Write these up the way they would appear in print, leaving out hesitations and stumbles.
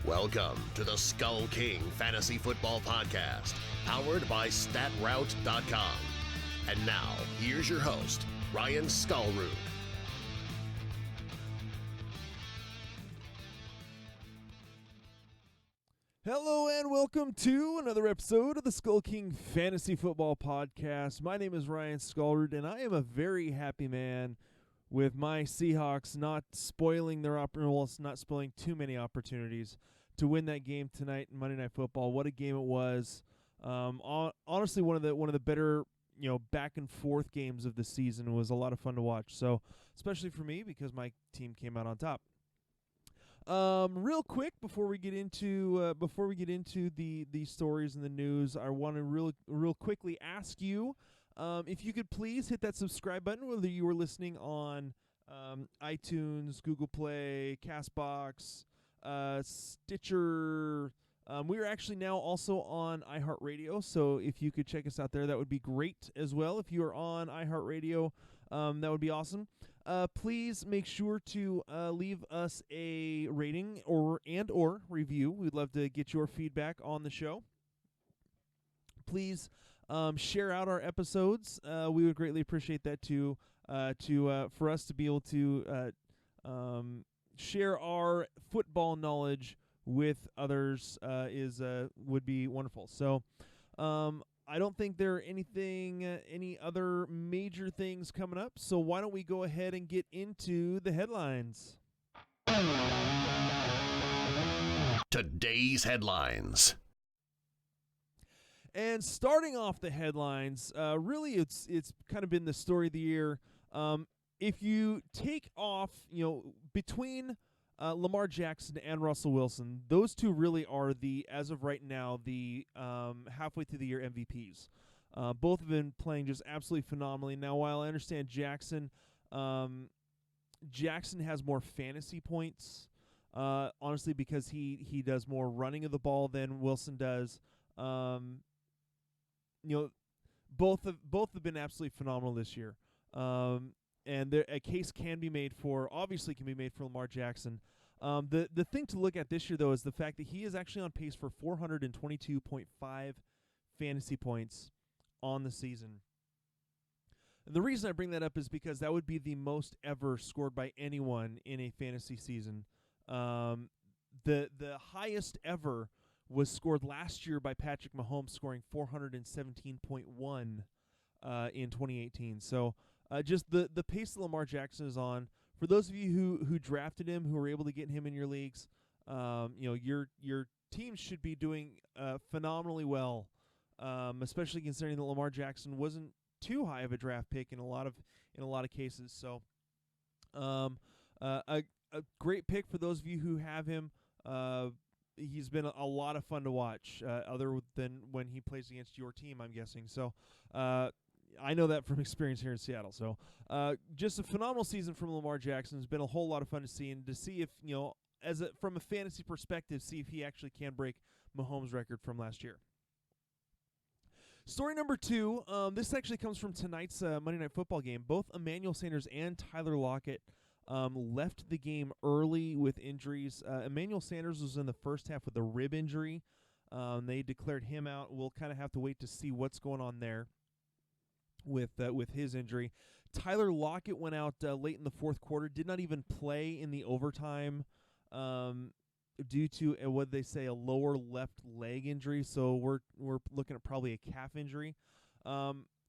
Welcome to the SkullKing Fantasy Football Podcast, powered by StatRoute.com. And now, here's your host, Ryan Skullroot. Hello and welcome to another episode of the SkullKing Fantasy Football Podcast. My name is Ryan Skullroot, and I am a very happy man with my Seahawks not spoiling not spoiling too many opportunities to win that game tonight in Monday Night Football. What a game it was! Honestly, one of the better back and forth games of the season. It was a lot of fun to watch. So, especially for me because my team came out on top. Real quick before we get into the stories and the news, I want to real quickly ask you if you could please hit that subscribe button, whether you were listening on iTunes, Google Play, Castbox, Stitcher. We are actually now also on iHeartRadio, so if you could check us out there, that would be great as well. If you are on iHeartRadio, that would be awesome. Please make sure to leave us a rating or review. We'd love to get your feedback on the show. Please share out our episodes. We would greatly appreciate that too. For us to be able to share our football knowledge with others would be wonderful. So, I don't think there are any other major things coming up. So why don't we go ahead and get into the headlines? Today's headlines. And starting off the headlines, really it's kind of been the story of the year. If you take off, between Lamar Jackson and Russell Wilson, those two really are as of right now, the halfway through the year MVPs. Both have been playing just absolutely phenomenally. Now, while I understand Jackson has more fantasy points, honestly, because he does more running of the ball than Wilson does. Both have been absolutely phenomenal this year. And a case can be made for Lamar Jackson. The thing to look at this year, though, is the fact that he is actually on pace for 422.5 fantasy points on the season. And the reason I bring that up is because that would be the most ever scored by anyone in a fantasy season. The highest ever was scored last year by Patrick Mahomes, scoring 417.1 in 2018. So just the pace that Lamar Jackson is on. For those of you who drafted him, who were able to get him in your leagues, your team should be doing phenomenally well, especially considering that Lamar Jackson wasn't too high of a draft pick in a lot of cases. So, a great pick for those of you who have him. He's been a lot of fun to watch, other than when he plays against your team, I'm guessing. So, I know that from experience here in Seattle. So, just a phenomenal season from Lamar Jackson. It's been a whole lot of fun to see, and to see if, from a fantasy perspective, see if he actually can break Mahomes' record from last year. Story number 2, this actually comes from tonight's Monday Night Football game. Both Emmanuel Sanders and Tyler Lockett left the game early with injuries. Emmanuel Sanders was in the first half with a rib injury. They declared him out. We'll kind of have to wait to see what's going on there with his injury. Tyler Lockett went out late in the fourth quarter, did not even play in the overtime due to what they say, a lower left leg injury. So we're looking at probably a calf injury.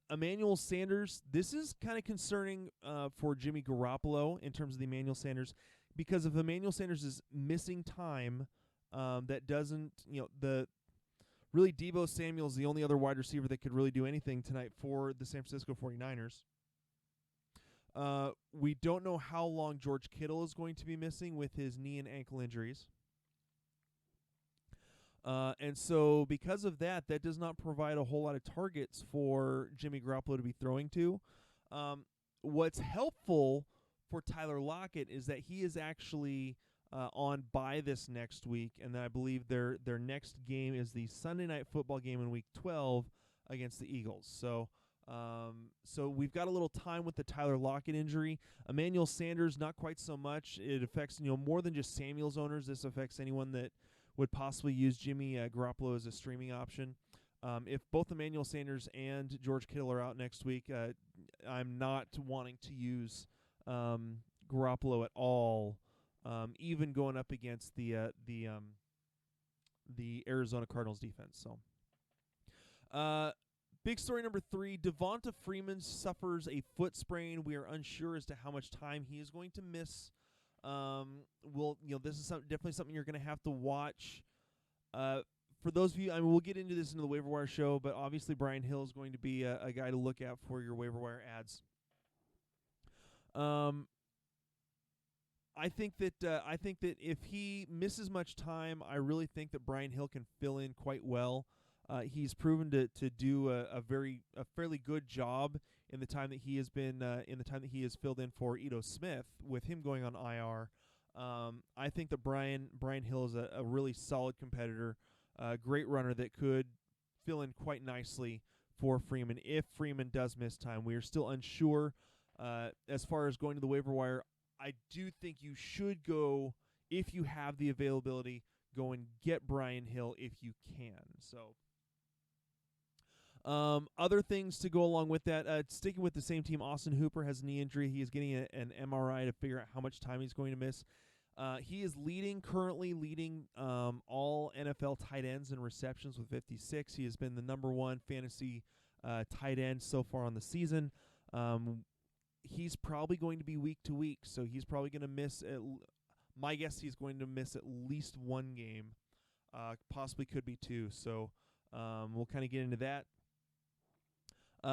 Emmanuel Sanders, this is kind of concerning for Jimmy Garoppolo in terms of the Emmanuel Sanders, because if Emmanuel Sanders is missing time, that doesn't, really, Deebo Samuel is the only other wide receiver that could really do anything tonight for the San Francisco 49ers. We don't know how long George Kittle is going to be missing with his knee and ankle injuries. And so because of that does not provide a whole lot of targets for Jimmy Garoppolo to be throwing to. What's helpful for Tyler Lockett is that he is actually on bye this next week, and I believe their next game is the Sunday Night Football game in Week 12 against the Eagles. So we've got a little time with the Tyler Lockett injury. Emmanuel Sanders, not quite so much. It affects more than just Samuel's owners. This affects anyone that would possibly use Jimmy Garoppolo as a streaming option. If both Emmanuel Sanders and George Kittle are out next week, I'm not wanting to use Garoppolo at all, even going up against the Arizona Cardinals defense. So, big story number 3, Devonta Freeman suffers a foot sprain. We are unsure as to how much time he is going to miss. This is definitely something you're going to have to watch. For those of you, we'll get into this in the waiver wire show, but obviously Brian Hill is going to be a guy to look at for your waiver wire ads. I think that if he misses much time, I really think that Brian Hill can fill in quite well. He's proven to do a fairly good job in the time that he has filled in for Ito Smith with him going on IR. I think that Brian Hill is a really solid competitor, great runner that could fill in quite nicely for Freeman if Freeman does miss time. We are still unsure as far as going to the waiver wire. I do think you should go, if you have the availability, go and get Brian Hill if you can. So, other things to go along with that, sticking with the same team, Austin Hooper has a knee injury. He is getting an MRI to figure out how much time he's going to miss. He is currently leading all NFL tight ends in receptions with 56. He has been the number 1 fantasy tight end so far on the season. He's probably going to be week to week, so he's probably going to miss. My guess, he's going to miss at least 1 game, possibly could be 2. So we'll kind of get into that.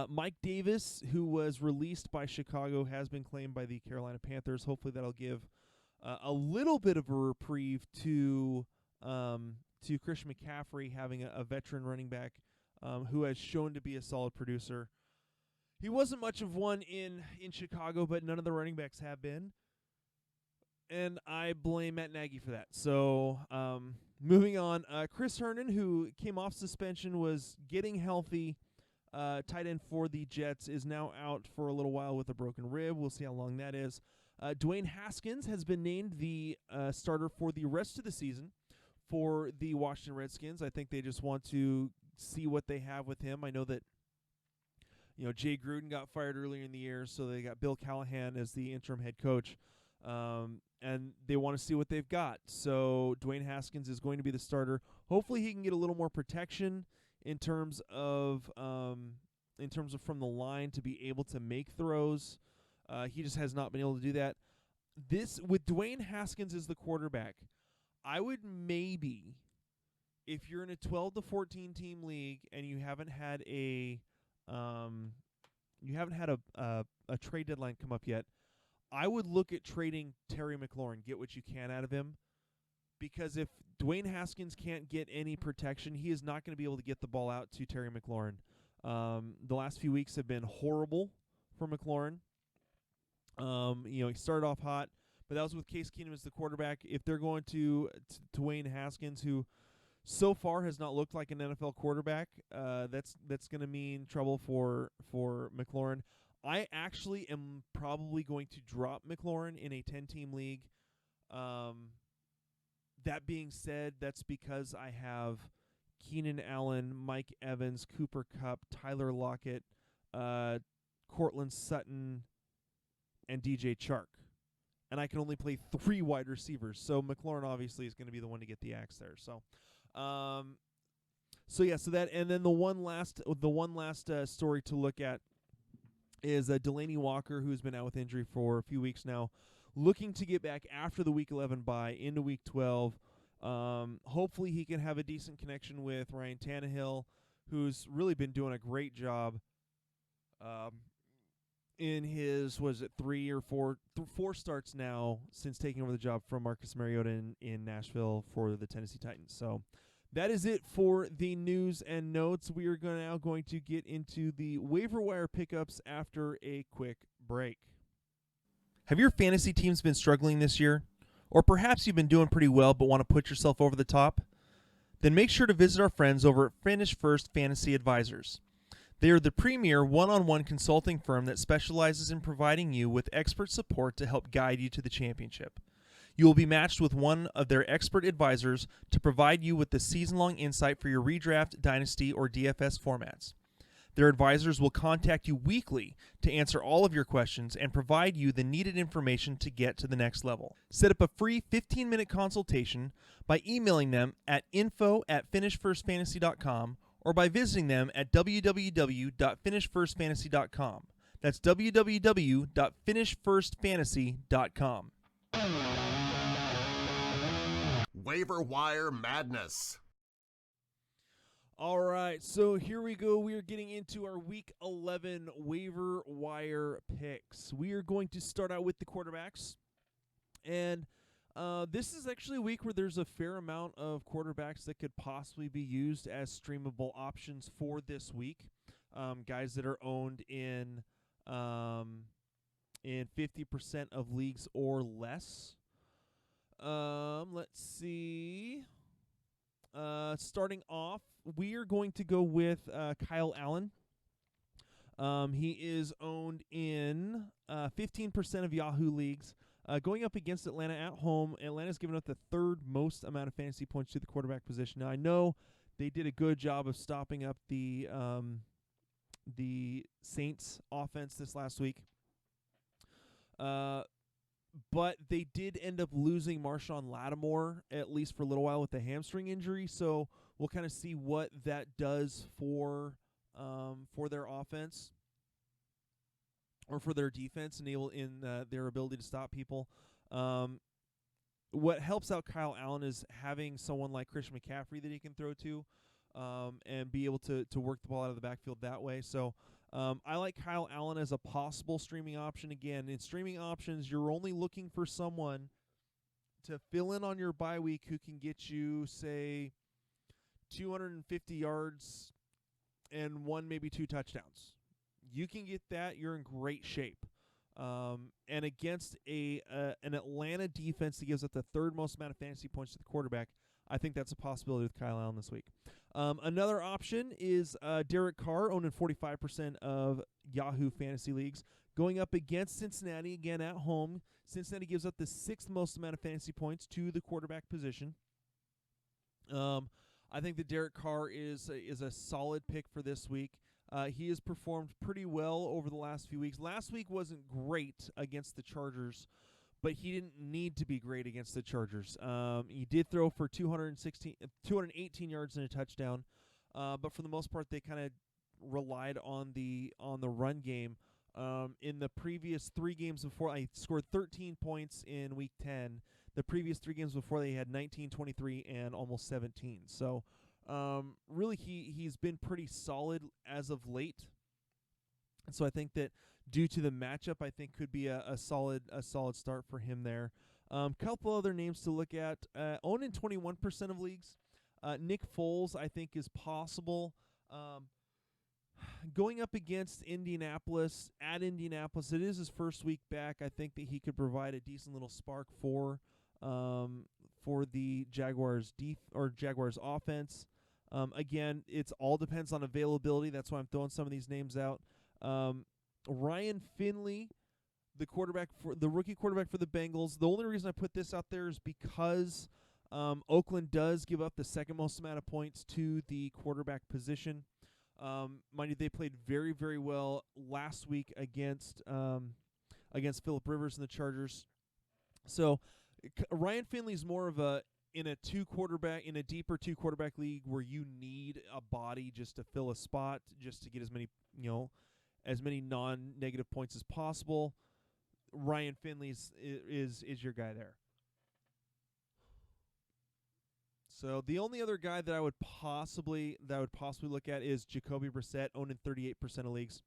Mike Davis, who was released by Chicago, has been claimed by the Carolina Panthers. Hopefully, that'll give a little bit of a reprieve to Christian McCaffrey, having a veteran running back who has shown to be a solid producer. He wasn't much of one in Chicago, but none of the running backs have been. And I blame Matt Nagy for that. So, moving on, Chris Herndon, who came off suspension, was getting healthy. Tight end for the Jets, is now out for a little while with a broken rib. We'll see how long that is. Dwayne Haskins has been named the starter for the rest of the season for the Washington Redskins. I think they just want to see what they have with him. I know that Jay Gruden got fired earlier in the year, so they got Bill Callahan as the interim head coach, and they want to see what they've got. So Dwayne Haskins is going to be the starter. Hopefully he can get a little more protection in terms of from the line to be able to make throws. He just has not been able to do that. With Dwayne Haskins as the quarterback, I would maybe, if you're in a 12 to 14 team league and you haven't had a trade deadline come up yet, I would look at trading Terry McLaurin, get what you can out of him. Because if Dwayne Haskins can't get any protection, he is not going to be able to get the ball out to Terry McLaurin. The last few weeks have been horrible for McLaurin. He started off hot, but that was with Case Keenum as the quarterback. If they're going to Dwayne Haskins, who so far has not looked like an NFL quarterback, that's going to mean trouble for McLaurin. I actually am probably going to drop McLaurin in a 10-team league. That being said, that's because I have Keenan Allen, Mike Evans, Cooper Kupp, Tyler Lockett, Cortland Sutton, and DJ Chark. And I can only play 3 wide receivers. So McLaurin obviously is going to be the one to get the axe there. So then the one last story to look at is Delaney Walker, who's been out with injury for a few weeks now, looking to get back after the Week 11 bye into Week 12. Hopefully he can have a decent connection with Ryan Tannehill, who's really been doing a great job in his, 3 or 4 starts now since taking over the job from Marcus Mariota in Nashville for the Tennessee Titans. So that is it for the news and notes. We are now going to get into the waiver wire pickups after a quick break. Have your fantasy teams been struggling this year? Or perhaps you've been doing pretty well but want to put yourself over the top? Then make sure to visit our friends over at Finish First Fantasy Advisors. They are the premier one-on-one consulting firm that specializes in providing you with expert support to help guide you to the championship. You will be matched with one of their expert advisors to provide you with the season-long insight for your redraft, dynasty, or DFS formats. Their advisors will contact you weekly to answer all of your questions and provide you the needed information to get to the next level. Set up a free 15-minute consultation by emailing them at info@finishfirstfantasy.com or by visiting them at www.finishfirstfantasy.com. That's www.finishfirstfantasy.com. Waiver Wire Madness. All right, so here we go. We are getting into our Week 11 waiver wire picks. We are going to start out with the quarterbacks. And this is actually a week where there's a fair amount of quarterbacks that could possibly be used as streamable options for this week. Guys that are owned in 50% of leagues or less. Let's see. Starting off, we are going to go with Kyle Allen. He is owned in 15% of Yahoo leagues. Going up against Atlanta at home, Atlanta's given up the third most amount of fantasy points to the quarterback position. Now, I know they did a good job of stopping up the Saints offense this last week. But they did end up losing Marshawn Lattimore, at least for a little while, with a hamstring injury. So we'll kind of see what that does for their offense or for their defense in their ability to stop people. What helps out Kyle Allen is having someone like Christian McCaffrey that he can throw to and be able to work the ball out of the backfield that way. So I like Kyle Allen as a possible streaming option. Again, in streaming options, you're only looking for someone to fill in on your bye week who can get you, say, 250 yards and maybe 2 touchdowns. You can get that, you're in great shape. And against an Atlanta defense that gives up the third most amount of fantasy points to the quarterback, I think that's a possibility with Kyle Allen this week. Another option is Derek Carr, owned in 45% of Yahoo fantasy leagues, going up against Cincinnati, again at home. Cincinnati gives up the 6th most amount of fantasy points to the quarterback position. I think that Derek Carr is a solid pick for this week. He has performed pretty well over the last few weeks. Last week wasn't great against the Chargers, but he didn't need to be great against the Chargers. He did throw for 218 yards and a touchdown, but for the most part, they kind of relied on the run game. In the previous 3 games before, I scored 13 points in Week 10. The previous 3 games before, they had 19, 23, and almost 17. So really, he's been pretty solid as of late. And so I think that due to the matchup, I think could be a solid start for him there. Couple other names to look at. Owned in 21% of leagues. Nick Foles, I think, is possible. Going up against Indianapolis, at Indianapolis, it is his first week back. I think that he could provide a decent little spark for the Jaguars Jaguars offense. Again, it's all depends on availability. That's why I'm throwing some of these names out. Ryan Finley, the rookie quarterback for the Bengals. The only reason I put this out there is because Oakland does give up the 2nd most amount of points to the quarterback position. Mind you, they played very, very well last week against Phillip Rivers and the Chargers. So Ryan Finley's more of in a deeper 2 quarterback league where you need a body just to fill a spot, just to get as many non-negative points as possible. Ryan Finley is your guy there. So the only other guy that I would possibly look at is Jacoby Brissett, owned in 38% of leagues.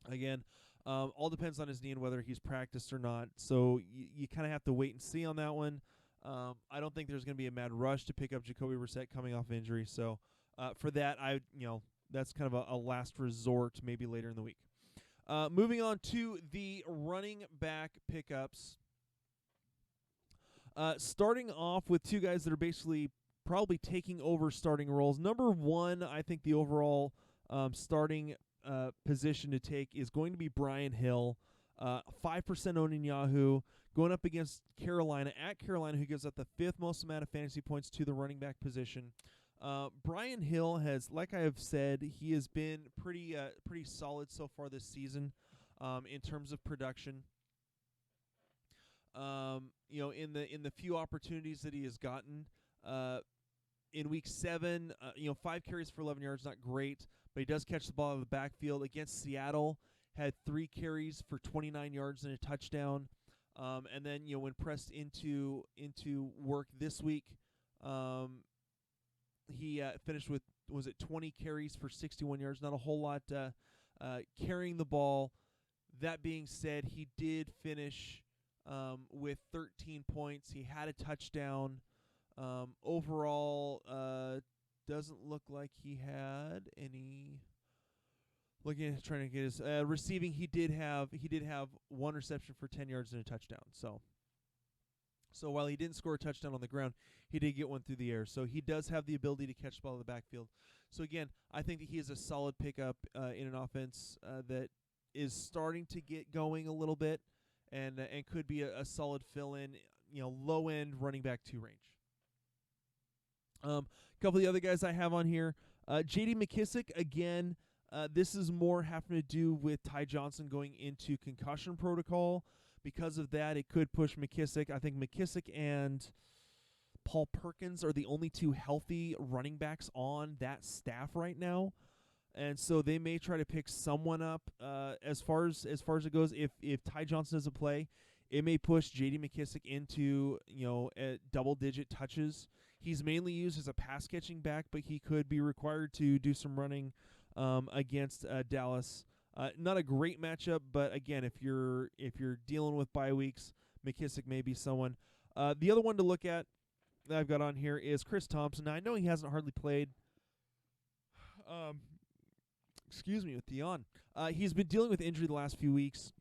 Again, all depends on his knee and whether he's practiced or not. So you kind of have to wait and see on that one. I don't think there's going to be a mad rush to pick up Jacoby Brissett coming off injury. So for that, that's kind of a last resort, maybe later in the week. Moving on to the running back pickups. Starting off with 2 guys that are basically probably taking over starting roles. Number 1, I think the overall starting position to take is going to be Brian Hill. 5% owned in Yahoo, going up against Carolina, at Carolina, who gives up the 5th most amount of fantasy points to the running back position. Brian Hill has, like I have said, he has been pretty solid so far this season in terms of production. In the few opportunities that he has gotten, in week 7, 5 carries for 11 yards, not great, but he does catch the ball out of the backfield. Against Seattle, had 3 carries for 29 yards and a touchdown. And then, when pressed into work this week, he finished with, 20 carries for 61 yards, not a whole lot carrying the ball. That being said, he did finish with 13 points. He had a touchdown. Overall, doesn't look like he had any. Trying to get his receiving. He did have 1 reception for 10 yards and a touchdown. So while he didn't score a touchdown on the ground, he did get one through the air. So he does have the ability to catch the ball in the backfield. So again, I think that he is a solid pickup in an offense that is starting to get going a little bit, and could be a solid fill-in, low end running back 2 range. A couple of the other guys I have on here, J.D. McKissic again. This is more having to do with Ty Johnson going into concussion protocol. Because of that, it could push McKissic. I think McKissic and Paul Perkins are the only 2 healthy running backs on that staff right now, and so they may try to pick someone up. As far as it goes, if Ty Johnson doesn't play, it may push J.D. McKissic into double-digit touches. He's mainly used as a pass-catching back, but he could be required to do some running against Dallas. Not a great matchup, but again, if you're dealing with bye weeks, McKissic may be someone. The other one to look at that I've got on here is Chris Thompson. Now, I know he hasn't hardly played. Excuse me, with Dion. He's been dealing with injury the last few weeks.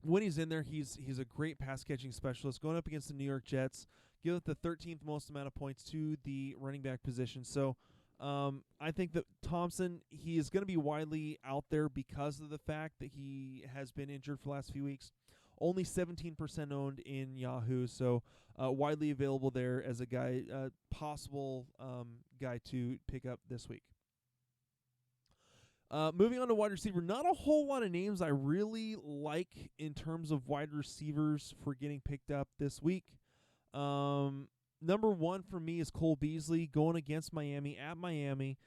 When he's in there, he's a great pass catching specialist. Going up against the New York Jets, give up the 13th most amount of points to the running back position. So. I think that Thompson, he is going to be widely out there because of the fact that he has been injured for the last few weeks. Only 17% owned in Yahoo, so widely available there as a guy, possible guy to pick up this week. Moving on to wide receiver, not a whole lot of names I really like in terms of wide receivers for getting picked up this week. Number 1 for me is Cole Beasley going against Miami at Miami.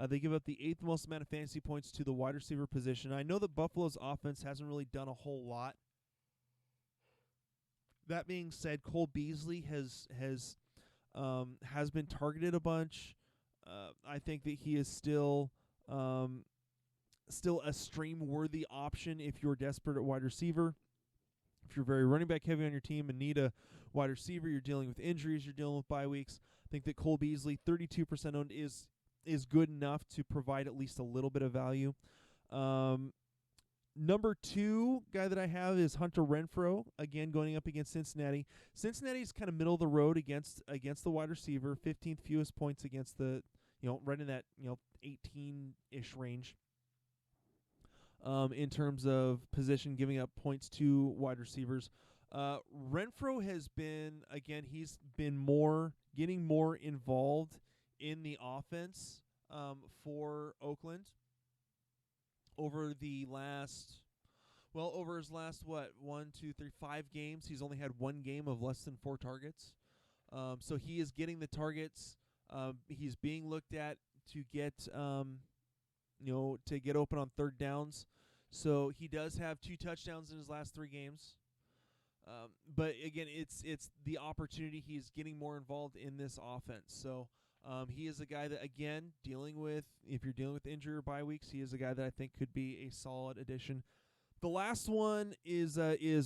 They give up the 8th most amount of fantasy points to the wide receiver position. I know that Buffalo's offense hasn't really done a whole lot. That being said, Cole Beasley has been targeted a bunch. I think that he is still a stream-worthy option if you're desperate at wide receiver. If you're very running back heavy on your team and need a wide receiver, you're dealing with injuries, you're dealing with bye weeks, I think that Cole Beasley, 32% owned, is good enough to provide at least a little bit of value. Number 2 guy that I have is Hunter Renfrow, again going up against Cincinnati. Cincinnati's kind of middle of the road against the wide receiver, 15th fewest points against the, right in that 18-ish range. In terms of position, giving up points to wide receivers. Renfrow has been, again, he's been getting more involved in the offense for Oakland over his last 5 games. He's only had 1 game of less than 4 targets. So he is getting the targets. He's being looked at to get open on 3rd downs. So he does have 2 touchdowns in his last 3 games. But again, it's the opportunity. He's getting more involved in this offense. So he is a guy that, again, if you're dealing with injury or bye weeks, he is a guy that I think could be a solid addition. The last one is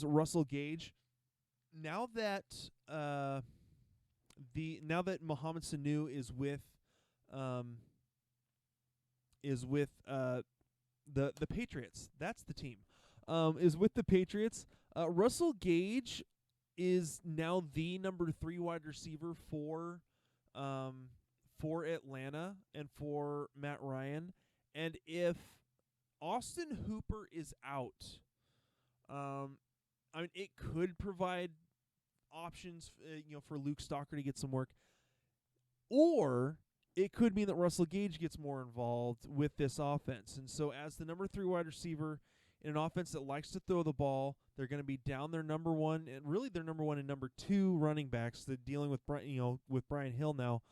Russell Gage. Now that Mohamed Sanu is with the Patriots. That's the team. Is with the Patriots. Russell Gage is now the number 3 wide receiver for Atlanta and for Matt Ryan. And if Austin Hooper is out, I mean, it could provide options, for Luke Stalker to get some work, or it could mean that Russell Gage gets more involved with this offense. And so, as the number 3 wide receiver in an offense that likes to throw the ball, they're going to be down their number 1 and really their number 1 and number 2 running backs. They're dealing with Brian Hill now.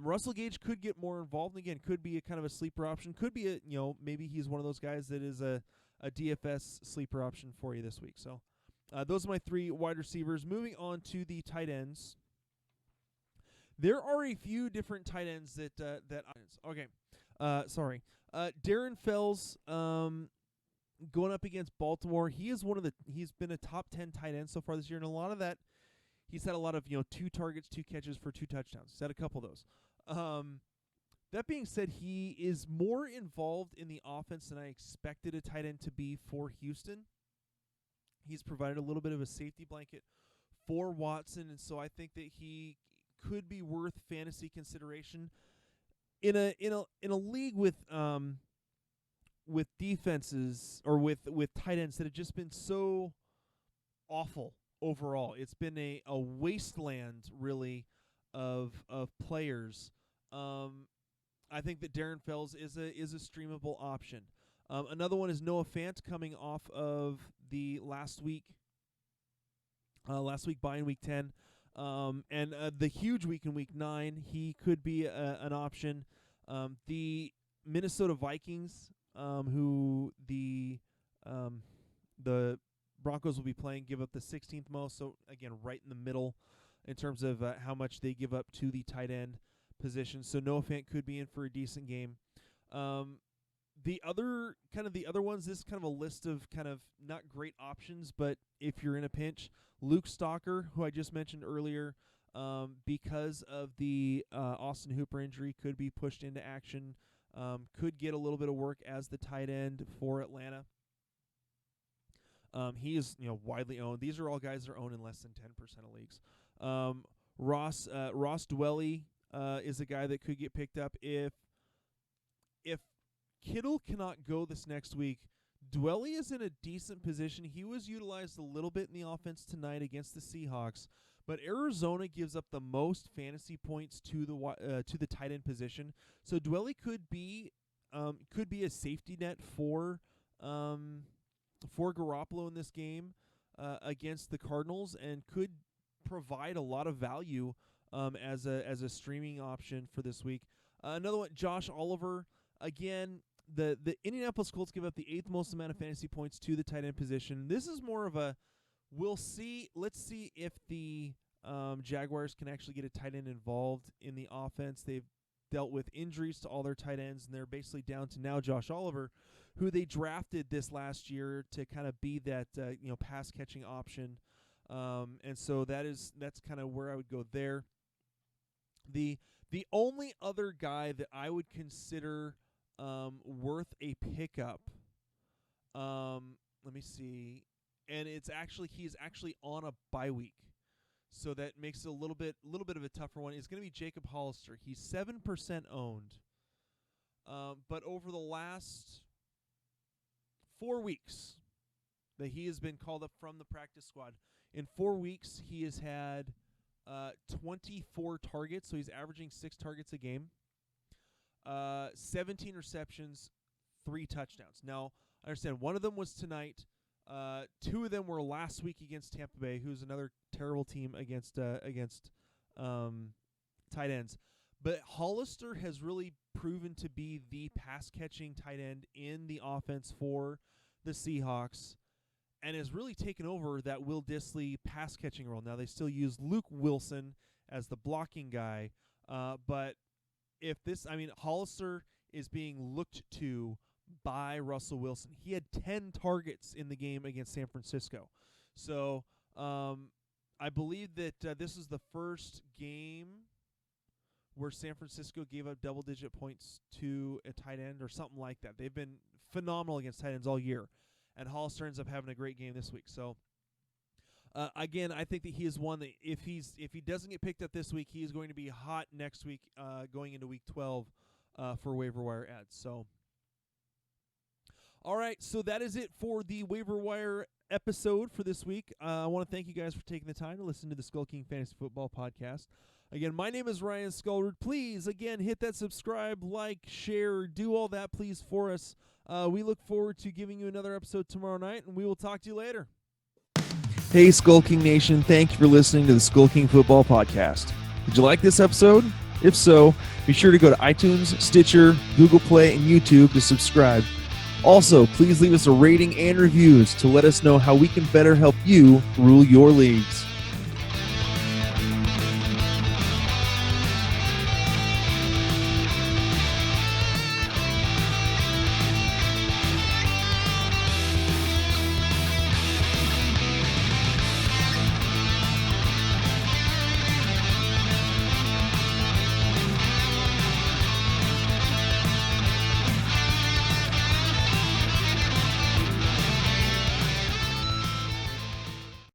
Russell Gage could get more involved, and again, could be a kind of a sleeper option. Could be maybe he's one of those guys that is a DFS sleeper option for you this week. So those are my 3 wide receivers. Moving on to the tight ends. There are a few different tight ends that okay. Darren Fells going up against Baltimore. He's been a top 10 tight end so far this year, and a lot of that, he's had a lot of 2 targets, 2 catches for 2 touchdowns. He's had a couple of those. That being said, he is more involved in the offense than I expected a tight end to be for Houston. He's provided a little bit of a safety blanket for Watson, and so I think that he could be worth fantasy consideration in a league with defenses or with tight ends that have just been so awful overall. It's been a wasteland really of players. I think that Darren Fells is a streamable option. Another one is Noah Fant coming off of the last week bye in week 10. And the huge week in week 9, he could be an option. The Minnesota Vikings, who the Broncos will be playing, give up the 16th most. So again, right in the middle in terms of how much they give up to the tight end position. So Noah Fant could be in for a decent game. The other ones, this is kind of a list of kind of not great options, but if you're in a pinch, Luke Stalker, who I just mentioned earlier, because of the Austin Hooper injury, could be pushed into action, could get a little bit of work as the tight end for Atlanta. He is widely owned. These are all guys that are owned in less than 10% of leagues. Ross Dwelley is a guy that could get picked up if Kittle cannot go this next week. Dwelley is in a decent position. He was utilized a little bit in the offense tonight against the Seahawks, but Arizona gives up the most fantasy points to the tight end position. So Dwelley could be a safety net for Garoppolo in this game against the Cardinals, and could provide a lot of value as a streaming option for this week. Another one, Josh Oliver. Again, the Indianapolis Colts give up the 8th most amount of fantasy points to the tight end position. This is more of a we'll see. Let's see if the Jaguars can actually get a tight end involved in the offense. They've dealt with injuries to all their tight ends, and they're basically down to now Josh Oliver, who they drafted this last year to kind of be that pass catching option. And so that's kind of where I would go there. The only other guy that I would consider worth a pickup, let me see, and he's actually on a bye week, so that makes it a little bit of a tougher one. It's going to be Jacob Hollister. He's 7% owned, but over the last 4 weeks that he has been called up from the practice squad, in 4 weeks he has had 24 targets, so he's averaging 6 targets a game, 17 receptions, 3 touchdowns. Now, I understand one of them was tonight. 2 of them were last week against Tampa Bay, who's another terrible team against tight ends. But Hollister has really proven to be the pass-catching tight end in the offense for the Seahawks, and has really taken over that Will Dissly pass-catching role. Now, they still use Luke Wilson as the blocking guy, but Hollister is being looked to by Russell Wilson. He had 10 targets in the game against San Francisco. So I believe that this is the first game where San Francisco gave up double-digit points to a tight end or something like that. They've been phenomenal against tight ends all year, and Hollister ends up having a great game this week. So again, I think that he is one that if he doesn't get picked up this week, he is going to be hot next week, going into week 12 for waiver wire ads. So All right, so that is it for the waiver wire episode for this week. I want to thank you guys for taking the time to listen to the SkullKing Fantasy Football Podcast. Again, my name is Ryan Skullrud. Please, again, hit that subscribe, like, share, do all that, please, for us. We look forward to giving you another episode tomorrow night, and we will talk to you later. Hey, SkullKing Nation. Thank you for listening to the SkullKing Football Podcast. Did you like this episode? If so, be sure to go to iTunes, Stitcher, Google Play, and YouTube to subscribe. Also, please leave us a rating and reviews to let us know how we can better help you rule your leagues.